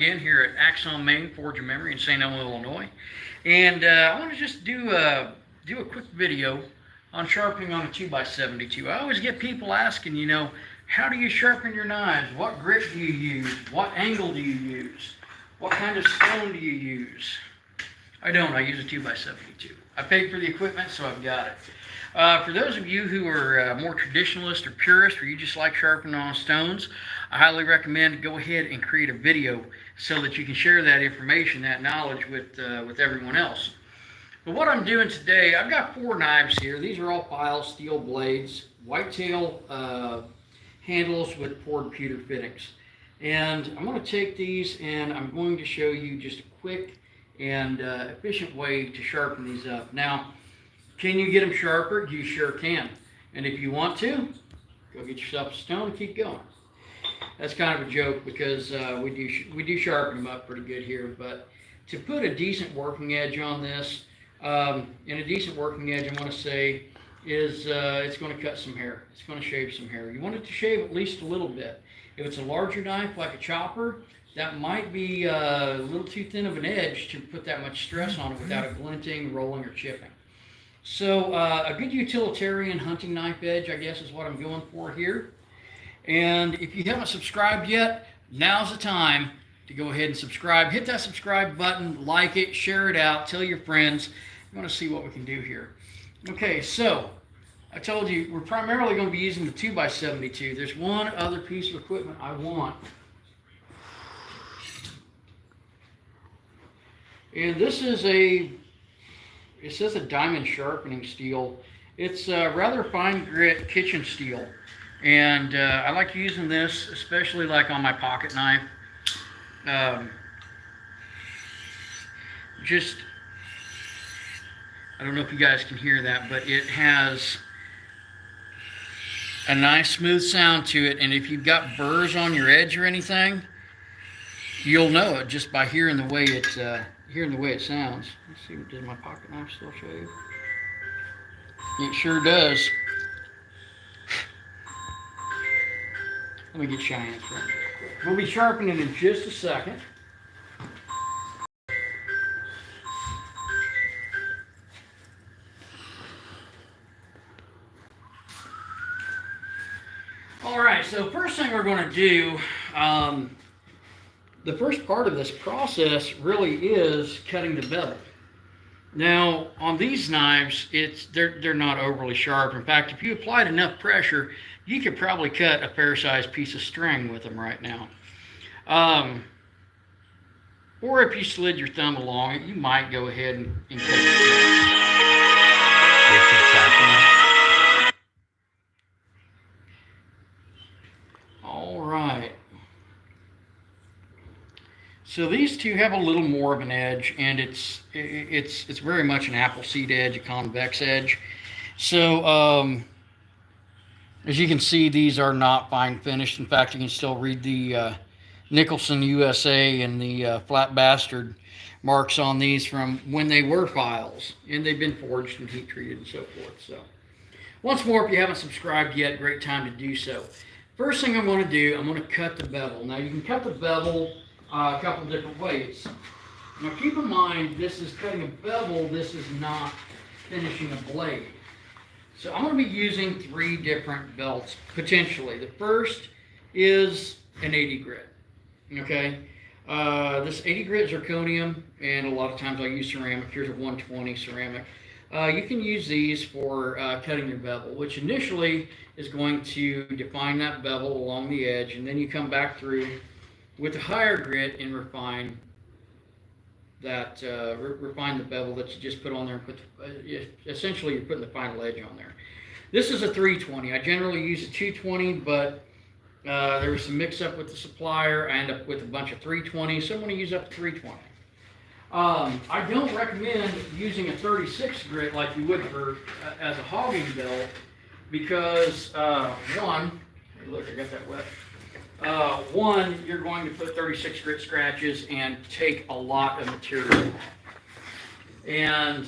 Again here at Axon Main Forge of Memory in St. Elmo, Illinois, and I want to just do a quick video on sharpening on a 2x72. I always get people asking, how do you sharpen your knives? What grit do you use? What angle do you use? What kind of stone do you use? I don't. I use a 2x72. I paid for the equipment, so I've got it. For those of you who are more traditionalist or purist, or you just like sharpening on stones, I highly recommend go ahead and create a video so that you can share that information, that knowledge with everyone else. But what I'm doing today, I've got 4 knives here. These are all file steel blades, whitetail handles with poured pewter fittings. And I'm going to take these and I'm going to show you just a quick and efficient way to sharpen these up. Now, can you get them sharper? You sure can. And if you want to, go get yourself a stone and keep going. That's kind of a joke because we do sharpen them up pretty good here. But to put a decent working edge on this, and a decent working edge, I want to say, is it's going to cut some hair. It's going to shave some hair. You want it to shave at least a little bit. If it's a larger knife like a chopper, that might be a little too thin of an edge to put that much stress on it without it glinting, rolling, or chipping. So a good utilitarian hunting knife edge, I guess, is what I'm going for here. And if you haven't subscribed yet, now's the time to go ahead and subscribe. Hit that subscribe button, like it, share it out, tell your friends. I want to see what we can do here. Okay, so I told you we're primarily going to be using the 2x72. There's one other piece of equipment I want. And this is it says a diamond sharpening steel. It's rather fine grit kitchen steel. And I like using this, especially like on my pocket knife. I don't know if you guys can hear that, but it has a nice smooth sound to it. And if you've got burrs on your edge or anything, you'll know it just by hearing the way it sounds. Let's see, does my pocket knife still shave? It sure does. Let me get Cheyenne's right real quick. We'll be sharpening in just a second. Alright, so first thing we're going to do, the first part of this process really is cutting the bevel. Now, on these knives, they're not overly sharp. In fact, if you applied enough pressure, you could probably cut a fair-sized piece of string with them right now. Or if you slid your thumb along it, you might go ahead and cut it. All right. So these two have a little more of an edge, and it's very much an apple seed edge, a convex edge. So as you can see, these are not fine finished. In fact, you can still read the Nicholson USA and the Flat Bastard marks on these from when they were files, and they've been forged and heat treated and so forth. So once more, if you haven't subscribed yet, great time to do so. First thing I'm going to do, I'm going to cut the bevel. Now you can cut the bevel a couple different ways. Now keep in mind, this is cutting a bevel, this is not finishing a blade. So I'm going to be using 3 different belts, potentially. The first is an 80 grit, okay? This 80 grit zirconium, and a lot of times I use ceramic. Here's a 120 ceramic. You can use these for cutting your bevel, which initially is going to define that bevel along the edge, and then you come back through with a higher grit and refine that, refine the bevel that you just put on there and put essentially you're putting the final edge on there. This is a 320. I generally use a 220, but there was some mix up with the supplier. I end up with a bunch of 320s, so I'm going to use up to 320. I don't recommend using a 36 grit like you would for as a hogging belt because one, hey, look, I got that wet. One, you're going to put 36 grit scratches and take a lot of material. And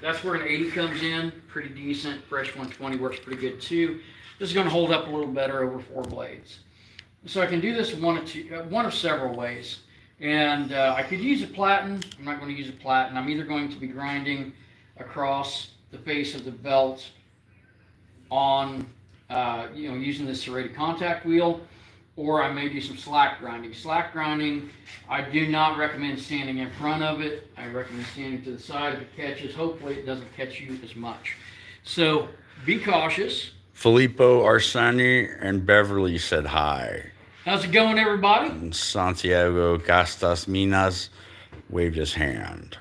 that's where an 80 comes in, pretty decent. Fresh 120 works pretty good too. This is going to hold up a little better over 4 blades. So I can do this one of several ways. And I could use a platen. I'm not going to use a platen. I'm either going to be grinding across the face of the belt on, using this serrated contact wheel, or I may do some slack grinding. Slack grinding, I do not recommend standing in front of it. I recommend standing to the side if it catches. Hopefully it doesn't catch you as much. So be cautious. Filippo Arsani and Beverly said hi. How's it going, everybody? And Santiago Gastas Minas waved his hand.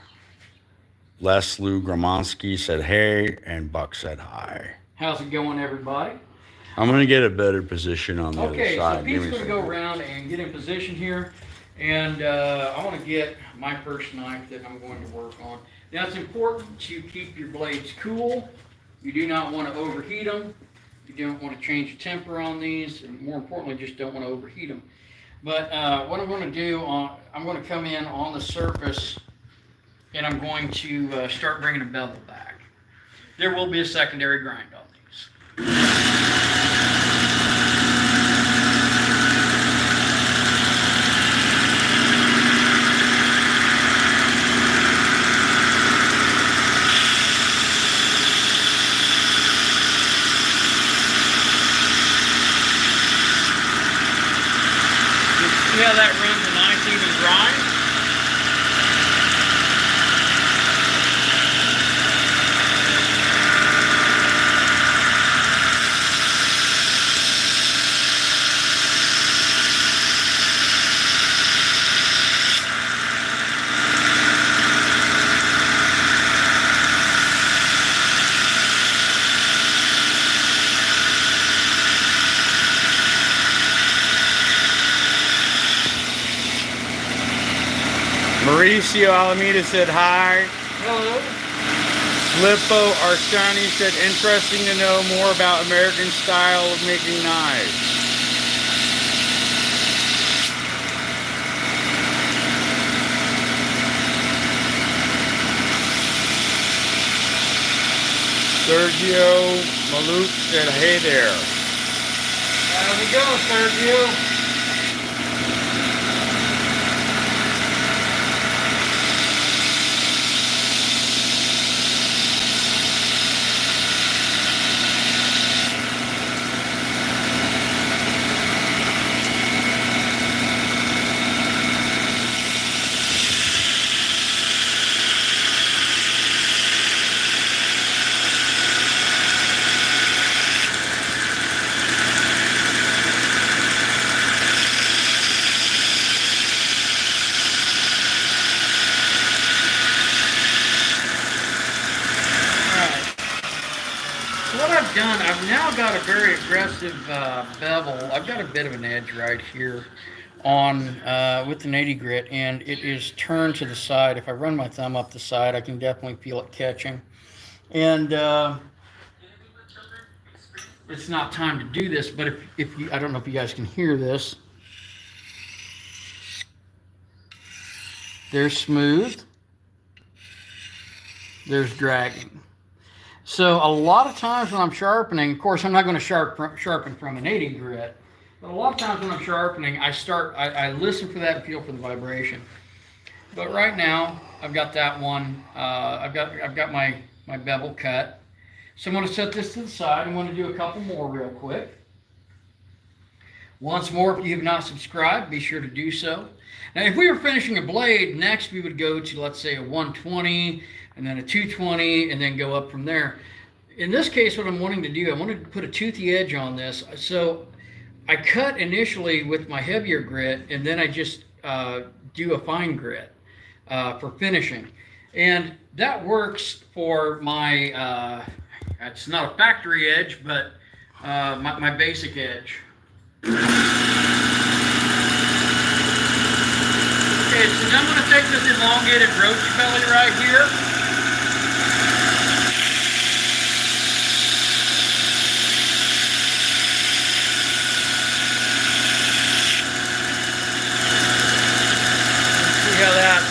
Les Lou Gramonski said hey, and Buck said hi. How's it going, everybody? I'm going to get a better position on the other side. Okay, so Pete's going to go around and get in position here. And I want to get my first knife that I'm going to work on. Now, it's important to keep your blades cool. You do not want to overheat them. You don't want to change the temper on these, and more importantly, just don't want to overheat them. But what I'm going to do, I'm going to come in on the surface, and I'm going to start bringing a bevel back. There will be a secondary grind on these. See how that runs a nice even grind? Mauricio Alameda said hi. Hello. Lippo Arshani said interesting to know more about American style of making knives. Sergio Maluk said hey there. How's it going, Sergio? Done. I've now got a very aggressive bevel. I've got a bit of an edge right here on with the 80 grit, and it is turned to the side. If I run my thumb up the side, I can definitely feel it catching. And it's not time to do this, but if you, I don't know if you guys can hear this. There's smooth. There's dragging. So a lot of times when I'm sharpening, of course I'm not going to sharpen from an 80 grit, but a lot of times when I'm sharpening, I listen for that and feel for the vibration. But right now I've got that one. I've got my bevel cut. So I'm going to set this to the side. I'm going to do a couple more real quick. Once more, if you have not subscribed, be sure to do so. Now, if we were finishing a blade, next we would go to, let's say, a 120, and then a 220, and then go up from there. In this case, what I'm wanting to do, I wanted to put a toothy edge on this. So I cut initially with my heavier grit, and then I just do a fine grit for finishing. And that works for my, it's not a factory edge, but my basic edge. Okay, so now I'm going to take this elongated roach belly right here. See how that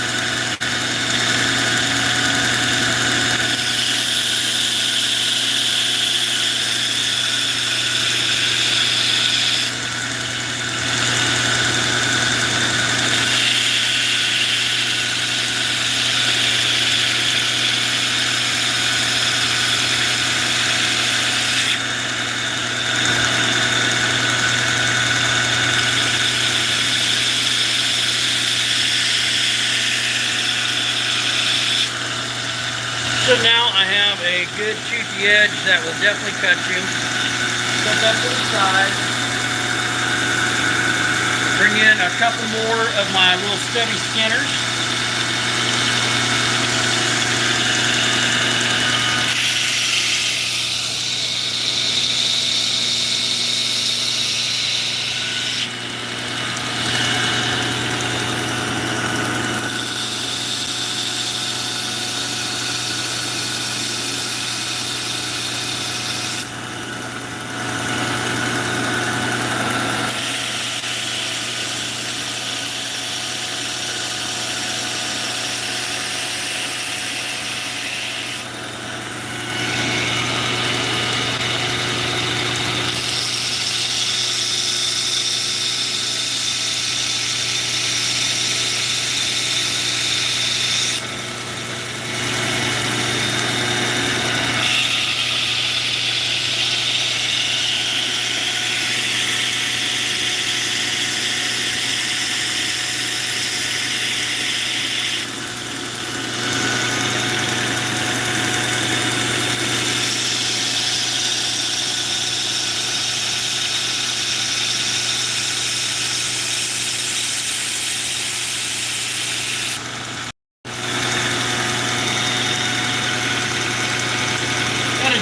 So now I have a good toothy edge that will definitely cut you. Set that to the side. Bring in a couple more of my little stubby skinners.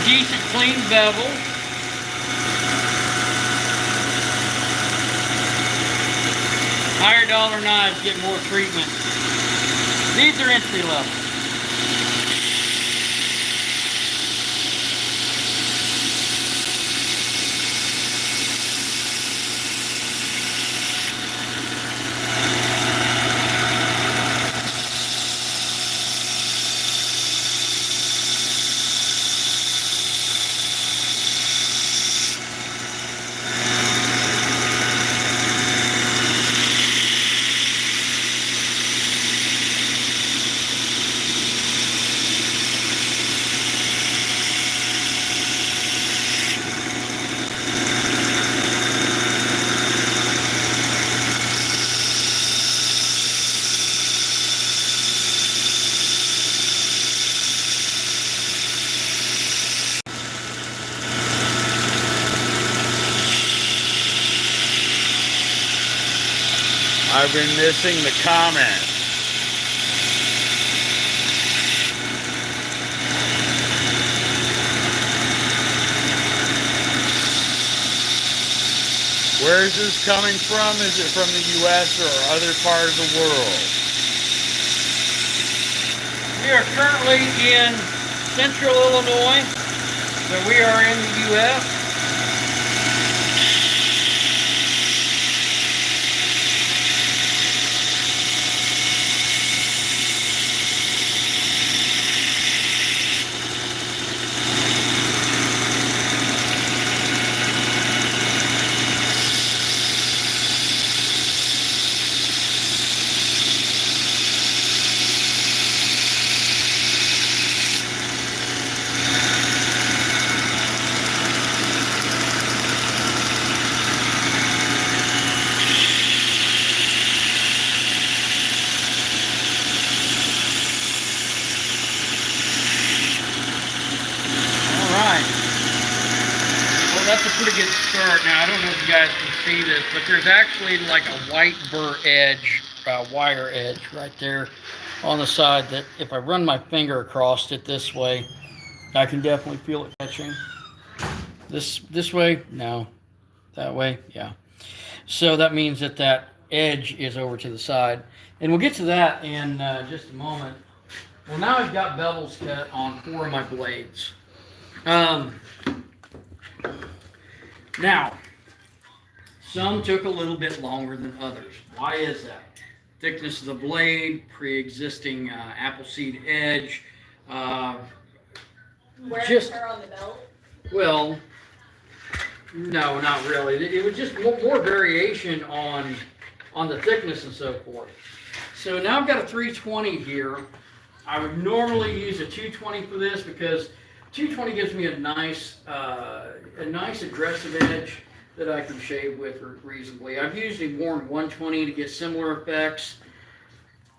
Decent clean bevel. Higher dollar knives get more treatment. These are entry level. I've been missing the comments. Where is this coming from? Is it from the U.S. or other part of the world? We are currently in central Illinois, so we are in the U.S. That's a pretty good start. Now, I don't know if you guys can see this, but there's actually like a white burr edge, wire edge right there on the side that if I run my finger across it this way, I can definitely feel it catching. This way, no. That way, yeah. So that means that that edge is over to the side. And we'll get to that in just a moment. Well, now I've got bevels cut on 4 of my blades. Now, some took a little bit longer than others. Why is that? Thickness of the blade, pre-existing appleseed edge. Wear and tear on the belt? Well, no, not really. It was just more variation on the thickness and so forth. So now I've got a 320 here. I would normally use a 220 for this because 220 gives me a nice aggressive edge that I can shave with reasonably. I've usually worn 120 to get similar effects.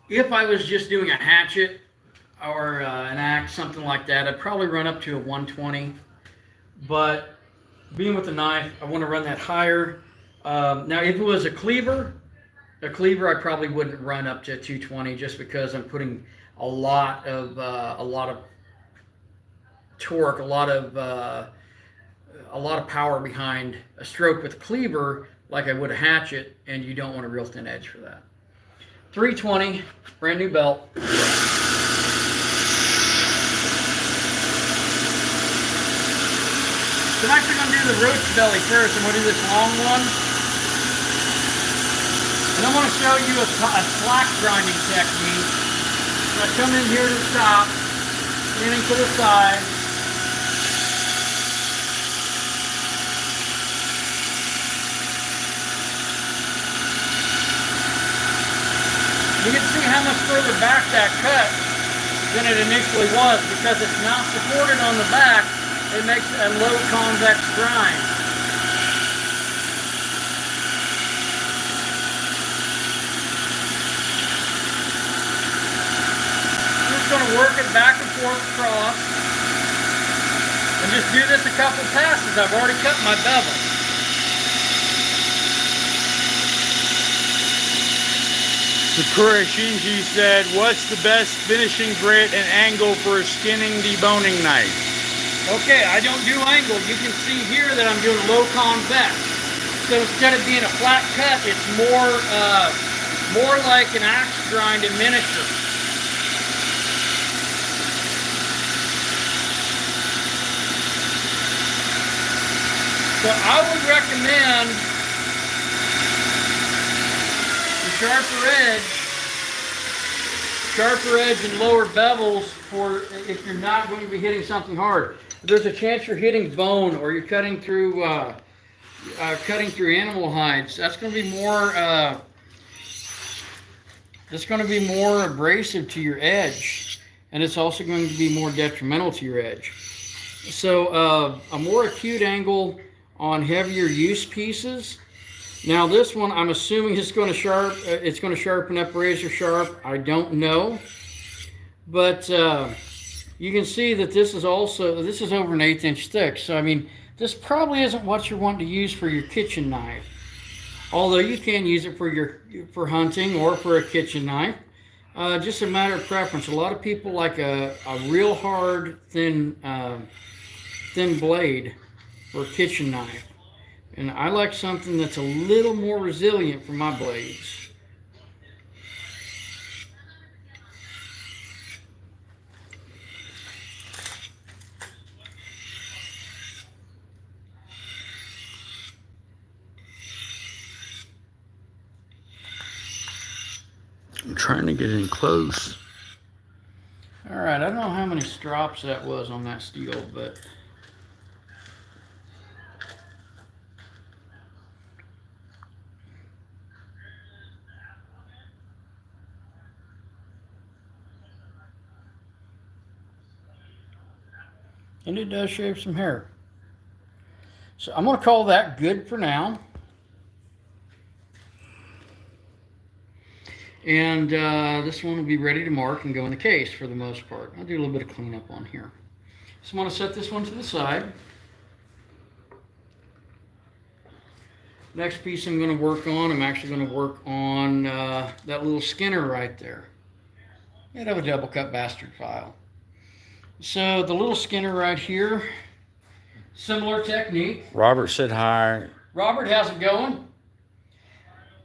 If I was just doing a hatchet, an axe, something like that, I'd probably run up to a 120. But being with the knife, I want to run that higher. Now, if it was a cleaver, I probably wouldn't run up to 220 just because I'm putting a lot of torque, a lot of power behind a stroke with a cleaver, like I would a hatchet, and you don't want a real thin edge for that. 320, brand new belt. So I'm actually going to do the roach belly first. I'm going to do this long one. And I'm going to show you a plaque grinding technique. So I come in here to the top, leaning to the side. You can see how much further back that cut than it initially was because it's not supported on the back. It makes a low convex grind. I'm just going to work it back and forth across and just do this a couple passes. I've already cut my bevel. Sakura Shinji said, what's the best finishing grit and angle for a skinning deboning knife? Okay, I don't do angle. You can see here that I'm doing low convex. So instead of being a flat cut, it's more like an axe grind in miniature. So I would recommend the sharper edge and lower bevels for if you're not going to be hitting something hard. There's a chance you're hitting bone or you're cutting through animal hides. That's going to be more abrasive to your edge, and it's also going to be more detrimental to your edge. So a more acute angle on heavier use pieces. Now this one, I'm assuming it's going to sharpen up razor sharp. I don't know, but you can see that this is over an 1/8 inch thick. So I mean, this probably isn't what you're wanting to use for your kitchen knife. Although you can use it for hunting or for a kitchen knife. Just a matter of preference. A lot of people like a real hard, thin blade for a kitchen knife. And I like something that's a little more resilient for my blades. I'm trying to get in close. All right, I don't know how many strops that was on that steel, but and it does shave some hair. So I'm going to call that good for now. And this one will be ready to mark and go in the case for the most part. I'll do a little bit of cleanup on here. So I'm going to set this one to the side. Next piece I'm going to work on, I'm actually going to work on that little skinner right there. I'd have a double cut bastard file. So the little skinner right here, similar technique. Robert said hi. Robert, how's it going?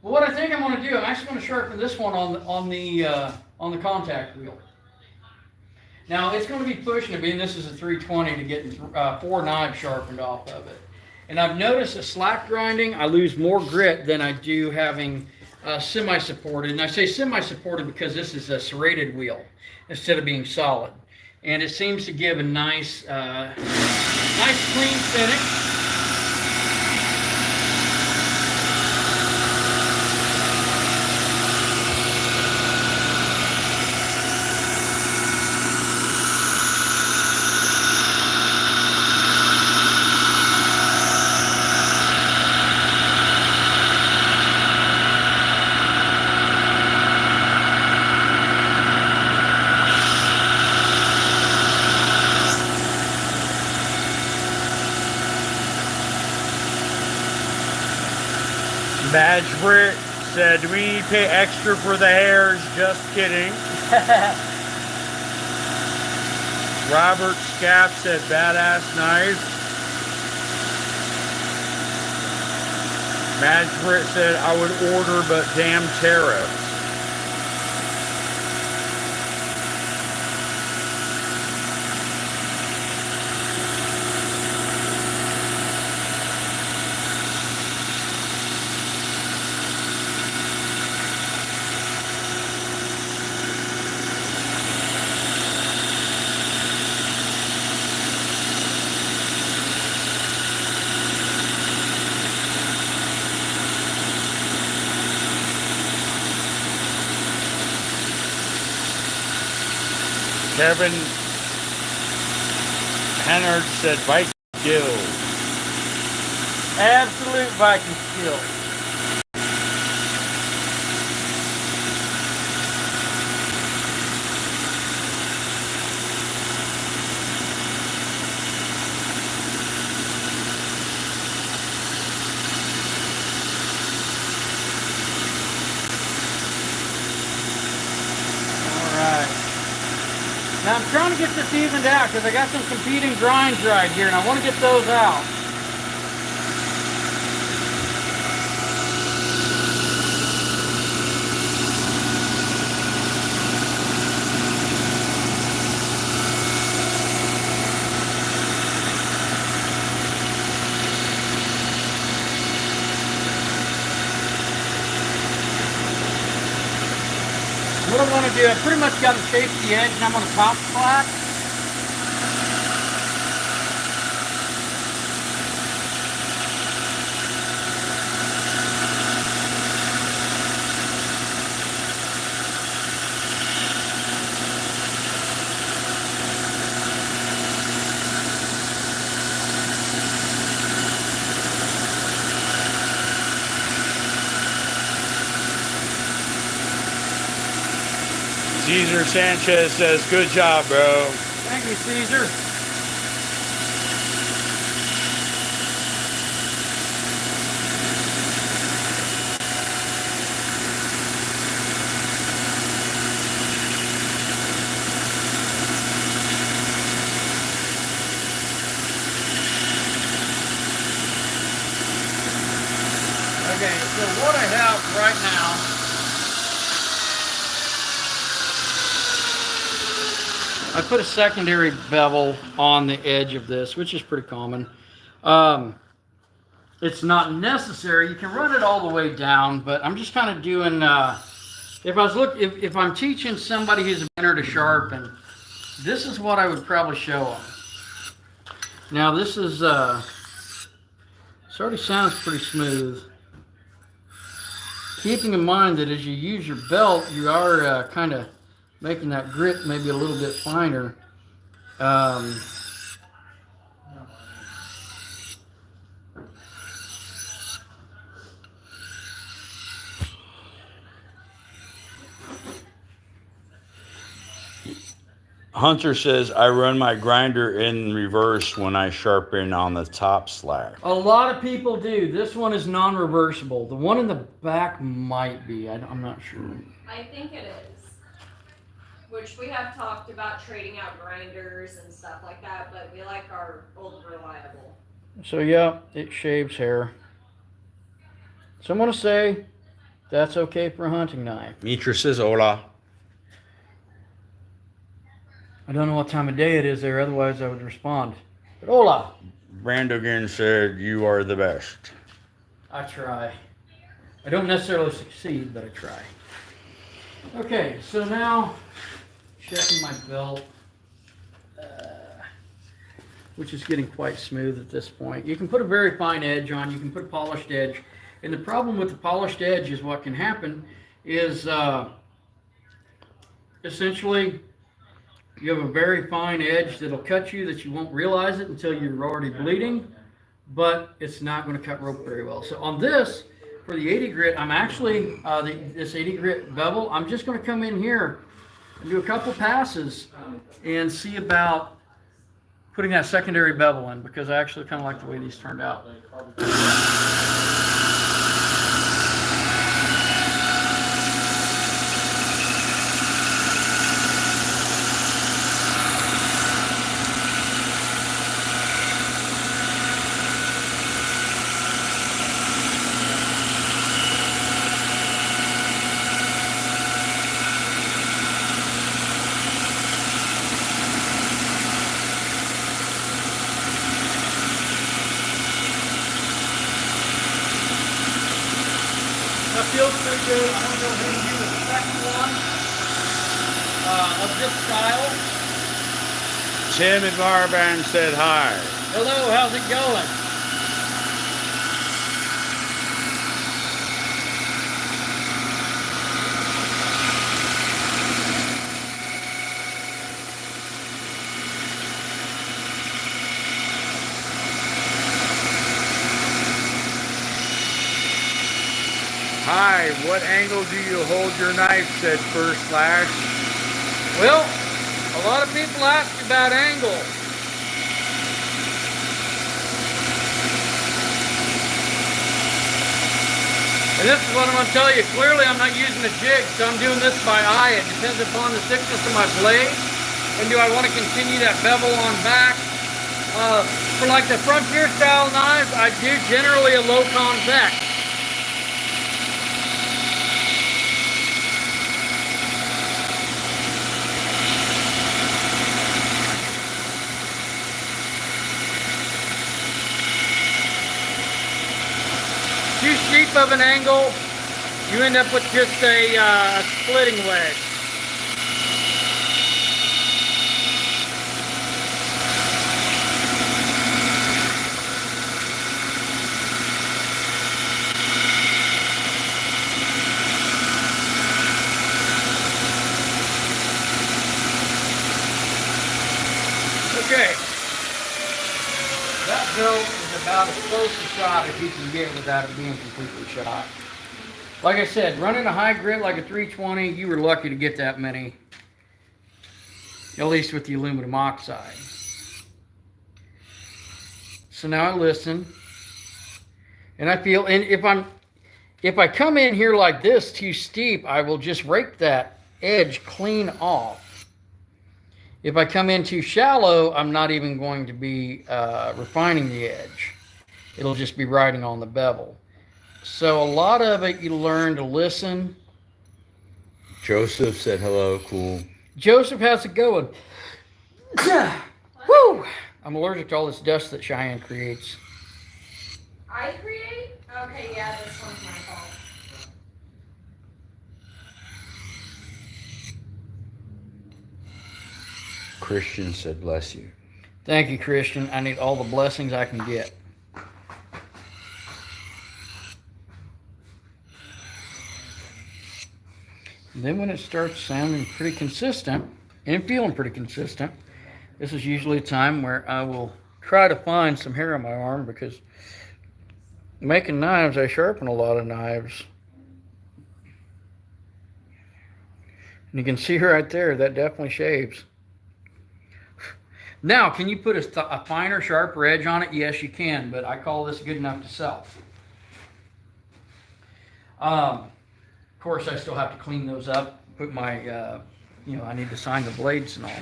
Well, what I think I'm going to do, I'm actually going to sharpen this one on the contact wheel. Now it's going to be pushing it, being this is a 320 to get 4 knives sharpened off of it. And I've noticed a slack grinding, I lose more grit than I do having semi-supported. And I say semi-supported because this is a serrated wheel instead of being solid. And it seems to give a nice clean finish. Madge Britt said, do we need to pay extra for the hairs? Just kidding. Robert Scaff said, badass knife. Madge Britt said, I would order, but damn tariffs. Kevin Hennard said Viking skills. Absolute Viking skill. Now I'm trying to get this evened out because I got some competing grinds right here and I want to get those out. What I'm going to do, I pretty much got to shape the edge and I'm going to top slack. Caesar Sanchez says, good job, bro. Thank you, Caesar. Okay, so what I have right now, I put a secondary bevel on the edge of this, which is pretty common. It's not necessary. You can run it all the way down, but I'm just kind of doing, if I'm teaching somebody who's a beginner to sharpen, this is what I would probably show them. Now this is, this already sounds pretty smooth. Keeping in mind that as you use your belt, you are kind of making that grit maybe a little bit finer. Hunter says, I run my grinder in reverse when I sharpen on the top slack. A lot of people do. This one is non-reversible. The one in the back might be. I'm not sure. I think it is. Which we have talked about trading out grinders and stuff like that, but we like our old reliable. So yeah, it shaves hair. So I'm going to say that's okay for a hunting knife. Mitra says, hola. I don't know what time of day it is there, otherwise I would respond. But hola. Brandogan said, you are the best. I try. I don't necessarily succeed, but I try. Okay, so now checking my belt, which is getting quite smooth at this point. You can put a very fine edge on, you can put a polished edge, and the problem with the polished edge is what can happen is essentially you have a very fine edge that'll cut you that you won't realize it until you're already bleeding, but it's not going to cut rope very well. So on this, for the 80 grit, I'm actually, this 80 grit bevel, I'm just going to come in here and do a couple passes and see about putting that secondary bevel in, because I actually kind of like the way these turned out. episode. I'm going to go ahead and do the second one of this style. Tim and Marban said hi. Hello, how's it going? Hi, what angle do you hold your knife, said First Flash. Well, a lot of people ask about angle. And this is what I'm going to tell you. Clearly I'm not using a jig, so I'm doing this by eye. It depends upon the thickness of my blade. And do I want to continue that bevel on back? For like the frontier style knives, I do generally a low convex. Too steep of an angle, you end up with just a splitting wedge. Okay, that build is about as close a shot as you can get without it being completely shot. Like I said, running a high grit like a 320, you were lucky to get that many, at least with the aluminum oxide. So now I listen, and I feel, and if I come in here like this too steep, I will just rake that edge clean off. If I come in too shallow, I'm not even going to be refining the edge. It'll just be riding on the bevel. So a lot of it, you learn to listen. Joseph said hello, cool. Joseph, how's it going? Woo! I'm allergic to all this dust that Cheyenne creates. I create? Okay, yeah, this one's my fault. Christian said bless you. Thank you, Christian. I need all the blessings I can get. And then when it starts sounding pretty consistent and feeling pretty consistent, this is usually a time where I will try to find some hair on my arm, because making knives, I sharpen a lot of knives. And you can see right there, that definitely shaves. Now, can you put a finer, sharper edge on it? Yes, you can, but I call this good enough to sell. Of course, I still have to clean those up, put my, I need to sign the blades and all.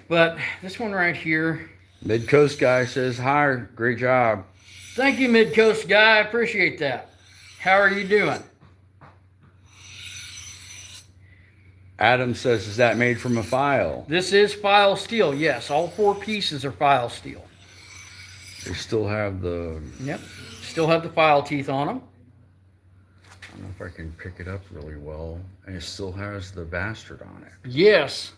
But this one right here. Mid-Coast guy says hi, great job. Thank you, Mid-Coast guy, I appreciate that. How are you doing? Adam says, is that made from a file? This is file steel, yes. All 4 pieces are file steel. They still have the... Yep, still have the file teeth on them. I don't know if I can pick it up really well. And it still has the bastard on it. Yes.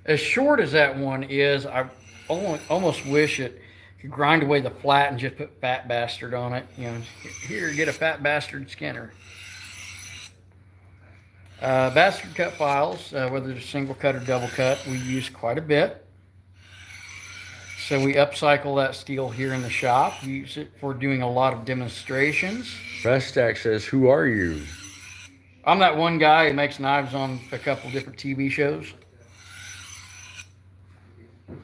As short as that one is, I almost wish it could grind away the flat and just put fat bastard on it. You know, here, get a fat bastard Skinner. Bastard cut files, whether they're single cut or double cut, we use quite a bit. So we upcycle that steel here in the shop. We use it for doing a lot of demonstrations. Festac says, who are you? I'm that one guy who makes knives on a couple different TV shows. You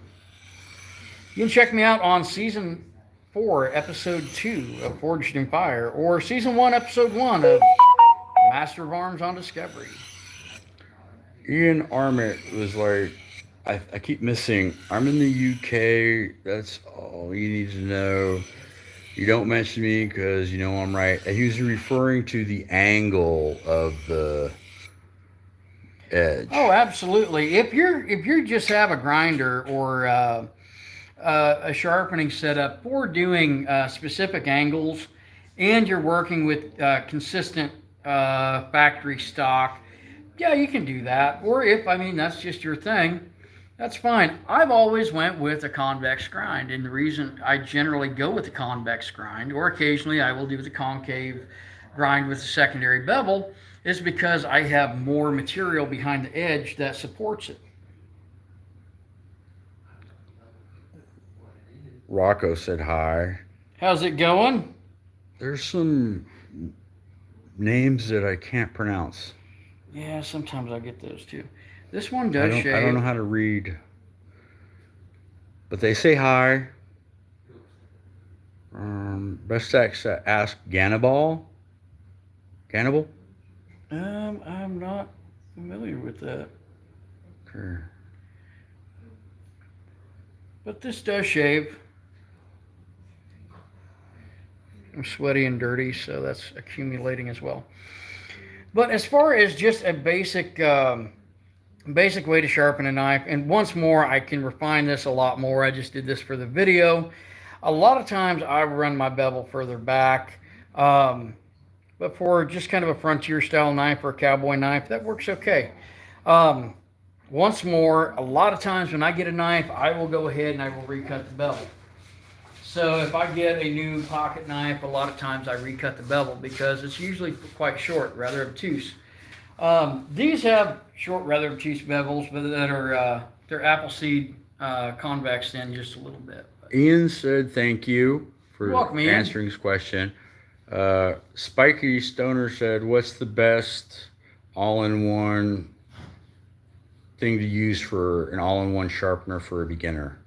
can check me out on season 4, episode 2 of Forged in Fire, or season 1, episode 1 of Master of Arms on Discovery. Ian Armit was like, I keep missing, I'm in the UK, that's all you need to know. You don't mention me because you know I'm right. And he was referring to the angle of the edge. Oh, absolutely. If you just have a grinder or a sharpening setup for doing specific angles, and you're working with consistent factory stock, yeah, you can do that. Or if, I mean, that's just your thing, that's fine. I've always went with a convex grind, and the reason I generally go with the convex grind, or occasionally I will do the concave grind with the secondary bevel, is because I have more material behind the edge that supports it. Rocco said hi. How's it going? There's some names that I can't pronounce. Yeah, sometimes I get those too. This one does shave. I don't know how to read, but they say hi. Best X ask Gannibal. Gannibal? I'm not familiar with that. Okay. But this does shave. I'm sweaty and dirty, so that's accumulating as well. But as far as just a basic way to sharpen a knife, and once more, I can refine this a lot more. I just did this for the video. A lot of times I run my bevel further back, but for just kind of a frontier style knife or a cowboy knife, that works okay. Once more, a lot of times when I get a knife, I will go ahead and I will recut the bevel. So if I get a new pocket knife, a lot of times I recut the bevel because it's usually quite short, rather obtuse. These have short, rather obtuse bevels, but that are they're Appleseed convex in just a little bit. Ian said thank you for welcome, Ian. answering his question. Spiky Stoner said, what's the best all-in-one thing to use for an all-in-one sharpener for a beginner?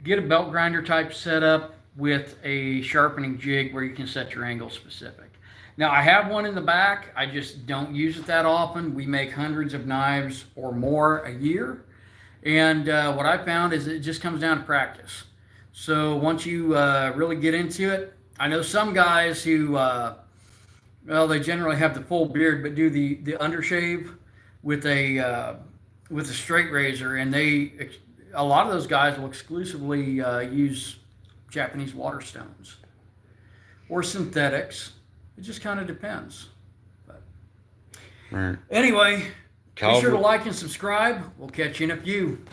Get a belt grinder type setup with a sharpening jig where you can set your angle specific. Now I have one in the back, I just don't use it that often. We make hundreds of knives or more a year, and what I found is it just comes down to practice. So once you really get into it, I know some guys who, well, they generally have the full beard, but do the undershave with a straight razor, and a lot of those guys will exclusively use Japanese water stones or synthetics. It just kind of depends. But Right. anyway, be sure to like and subscribe. We'll catch you in a few.